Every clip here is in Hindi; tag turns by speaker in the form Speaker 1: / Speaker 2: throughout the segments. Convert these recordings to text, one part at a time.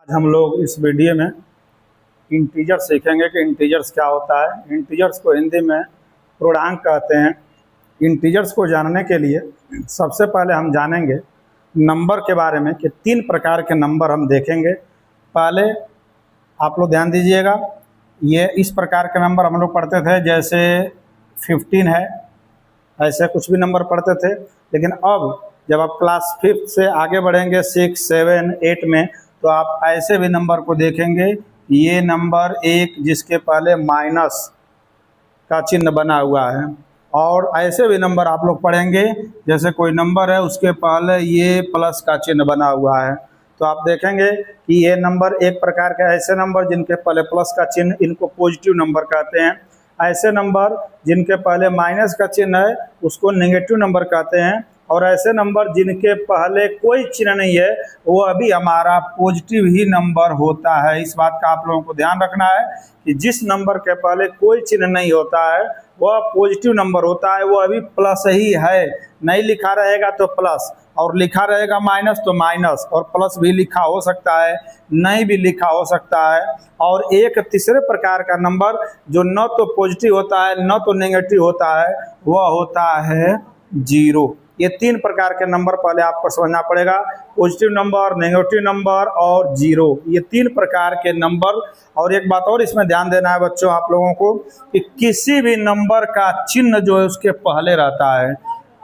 Speaker 1: हम लोग इस वीडियो में इंटीजर सीखेंगे कि इंटीजर्स क्या होता है। इंटीजर्स को हिंदी में पूर्णांक कहते हैं। इंटीजर्स को जानने के लिए सबसे पहले हम जानेंगे नंबर के बारे में कि 3 प्रकार के नंबर हम देखेंगे। पहले आप लोग ध्यान दीजिएगा, ये इस प्रकार के नंबर हम लोग पढ़ते थे, जैसे 15 है, ऐसे कुछ भी नंबर पढ़ते थे। लेकिन अब जब आप क्लास 5 से आगे बढ़ेंगे 6, 7, 8 में, तो आप ऐसे भी नंबर को देखेंगे। ये नंबर 1 जिसके पहले माइनस का चिन्ह बना हुआ है, और ऐसे भी नंबर आप लोग पढ़ेंगे जैसे कोई नंबर है उसके पहले ये प्लस का चिन्ह बना हुआ है। तो आप देखेंगे कि ये नंबर एक प्रकार के ऐसे नंबर जिनके पहले प्लस का चिन्ह, इनको पॉजिटिव नंबर कहते हैं। ऐसे नंबर जिनके पहले माइनस का चिन्ह है उसको नेगेटिव नंबर कहते हैं। और ऐसे नंबर जिनके पहले कोई चिन्ह नहीं है वो अभी हमारा पॉजिटिव ही नंबर होता है। इस बात का आप लोगों को ध्यान रखना है कि जिस नंबर के पहले कोई चिन्ह नहीं होता है वह पॉजिटिव नंबर होता है, वो अभी प्लस ही है। नहीं लिखा रहेगा तो प्लस, और लिखा रहेगा माइनस तो माइनस, और प्लस भी लिखा हो सकता है, नहीं भी लिखा हो सकता है। और एक तीसरे प्रकार का नंबर जो न तो पॉजिटिव होता है न तो नेगेटिव होता है, वह होता है 0। ये 3 प्रकार के नंबर पहले आपको समझना पड़ेगा, पॉजिटिव नंबर, नेगेटिव नंबर और 0। ये 3 प्रकार के नंबर। और एक बात और इसमें ध्यान देना है बच्चों आप लोगों को कि किसी भी नंबर का चिन्ह जो है उसके पहले रहता है।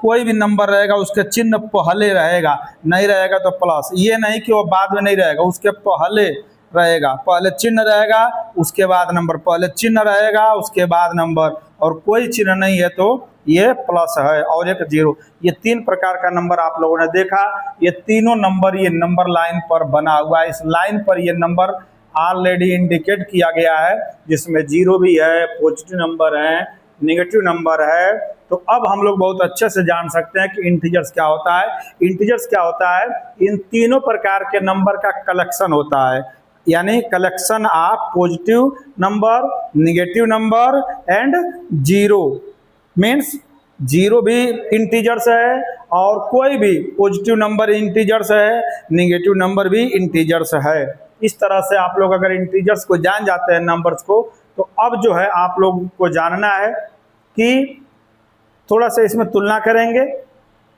Speaker 1: कोई भी नंबर रहेगा उसके चिन्ह पहले रहेगा, नहीं रहेगा तो प्लस। ये नहीं कि वो बाद में नहीं रहेगा, उसके पहले रहेगा। पहले चिन्ह रहेगा उसके बाद नंबर, पहले चिन्ह रहेगा उसके बाद नंबर, और कोई चिन्ह नहीं है तो ये प्लस है, और एक 0। ये 3 प्रकार का नंबर आप लोगों ने देखा। ये तीनों नंबर ये नंबर लाइन पर बना हुआ है। इस लाइन पर ये नंबर ऑलरेडी इंडिकेट किया गया है, जिसमें 0 भी है, पॉजिटिव नंबर है, नेगेटिव नंबर है। तो अब हम लोग बहुत अच्छे से जान सकते हैं कि इंटीजर्स क्या होता है। इंटीजर्स क्या होता है? इन तीनों प्रकार के नंबर का कलेक्शन होता है, यानी collection of positive number, negative number and 0। Means 0 भी इंटीजर्स है और कोई भी पॉजिटिव नंबर इंटीजर्स है, नेगेटिव नंबर भी इंटीजर्स है। इस तरह से आप लोग अगर इंटीजर्स को जान जाते हैं नंबर्स को, तो अब जो है आप लोग को जानना है कि थोड़ा सा इसमें तुलना करेंगे।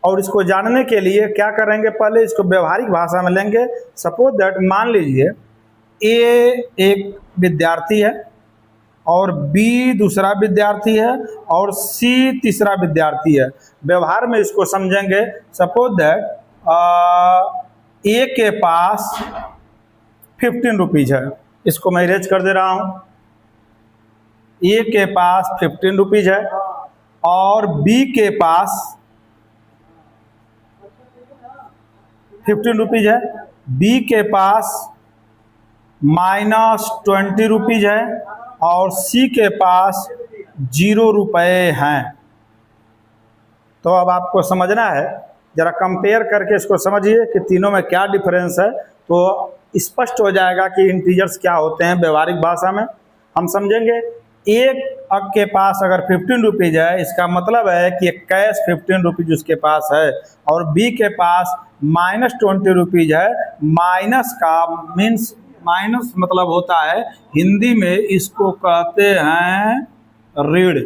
Speaker 1: और इसको जानने के लिए क्या करेंगे, पहले इसको व्यवहारिक भाषा में लेंगे। सपोज दैट, मान लीजिए ए एक विद्यार्थी है और बी दूसरा विद्यार्थी है और सी तीसरा विद्यार्थी है। व्यवहार में इसको समझेंगे। सपोज दैट ए के पास 15 रुपीज़ है, इसको मैं इरेज कर दे रहा हूँ। ए के पास 15 रुपीज़ है और बी के पास 15 रुपीज़ है। बी के पास -20 रुपीज़ है और सी के पास 0 रुपये हैं। तो अब आपको समझना है, ज़रा कंपेयर करके इसको समझिए कि तीनों में क्या डिफरेंस है, तो स्पष्ट हो जाएगा कि इंटीजर्स क्या होते हैं। व्यवहारिक भाषा में हम समझेंगे। एक के पास अगर 15 रुपीज़ है, इसका मतलब है कि कैश 15 रुपीज़ उसके पास है, और बी के पास -20 रुपीज़ है। माइनस का मीन्स, माइनस मतलब होता है हिंदी में इसको कहते हैं ऋण,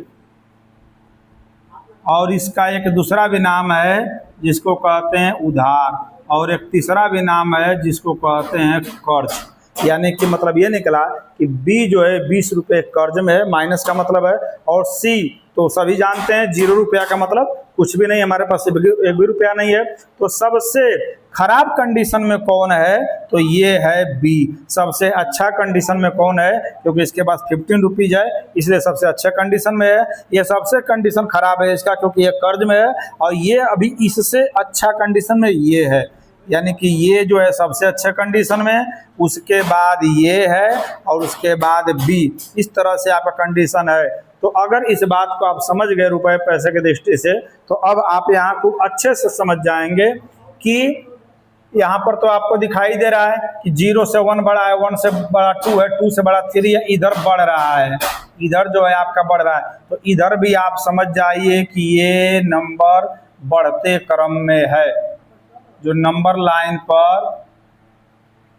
Speaker 1: और इसका एक दूसरा भी नाम है जिसको कहते हैं उधार, और एक तीसरा भी नाम है जिसको कहते हैं कर्ज। यानी कि मतलब ये निकला कि बी जो है 20 रुपये कर्ज में है, माइनस का मतलब है। और सी तो सभी जानते हैं 0 रुपया का मतलब कुछ भी नहीं, हमारे पास एक भी रुपया नहीं है। तो सबसे खराब कंडीशन में कौन है, तो ये है बी। सबसे अच्छा कंडीशन में कौन है, क्योंकि इसके पास 15 रुपीज़ है इसलिए सबसे अच्छे कंडीशन में है। ये सबसे कंडीशन खराब है इसका, क्योंकि ये कर्ज में है, और ये अभी इससे अच्छा कंडीशन में ये है। यानी कि ये जो है सबसे अच्छे कंडीशन में, उसके बाद ये है, और उसके बाद बी। इस तरह से आपका कंडीशन है। तो अगर इस बात को आप समझ गए रुपए पैसे की दृष्टि से, तो अब आप यहाँ को अच्छे से समझ जाएंगे कि यहाँ पर तो आपको दिखाई दे रहा है कि 0 से 1 बड़ा है, 1 से बड़ा 2 है, 2 से बड़ा 3 है। इधर बढ़ रहा है, इधर जो है आपका बढ़ रहा है। तो इधर भी आप समझ जाइए कि ये नंबर बढ़ते क्रम में है। जो नंबर लाइन पर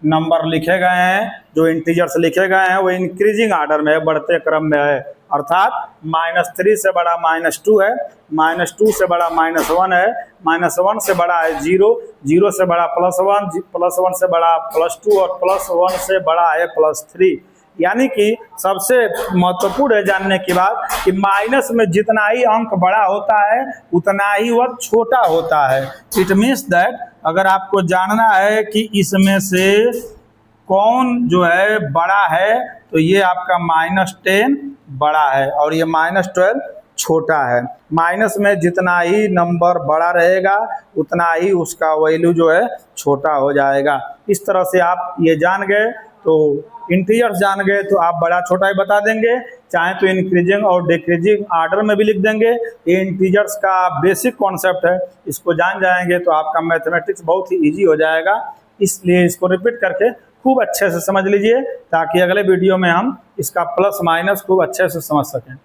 Speaker 1: नंबर लिखे गए हैं, जो इंटीजर्स लिखे गए हैं वो इंक्रीजिंग आर्डर में है, बढ़ते क्रम में है। अर्थात -3 से बड़ा -2 है, -2 से बड़ा -1 है, -1 से बड़ा है 0, 0 से बड़ा +1, +1 से बड़ा +2 और +1 से बड़ा है +3। यानी कि सबसे महत्वपूर्ण है जानने की बात कि माइनस में जितना ही अंक बड़ा होता है उतना ही वह छोटा होता है। इट मीन्स दैट अगर आपको जानना है कि इसमें से कौन जो है बड़ा है तो ये आपका -10 बड़ा है और ये -12 छोटा है। माइनस में जितना ही नंबर बड़ा रहेगा उतना ही उसका वैल्यू जो है छोटा हो जाएगा। इस तरह से आप ये जान गए तो इंटीजर्स जान गए तो आप बड़ा छोटा ही बता देंगे, चाहे तो इंक्रीजिंग और डिक्रीजिंग आर्डर में भी लिख देंगे। ये इंटीजर्स का बेसिक कॉन्सेप्ट है, इसको जान जाएंगे तो आपका मैथमेटिक्स बहुत ही इजी हो जाएगा। इसलिए इसको रिपीट करके खूब अच्छे से समझ लीजिए ताकि अगले वीडियो में हम इसका प्लस माइनस खूब अच्छे से समझ सकें।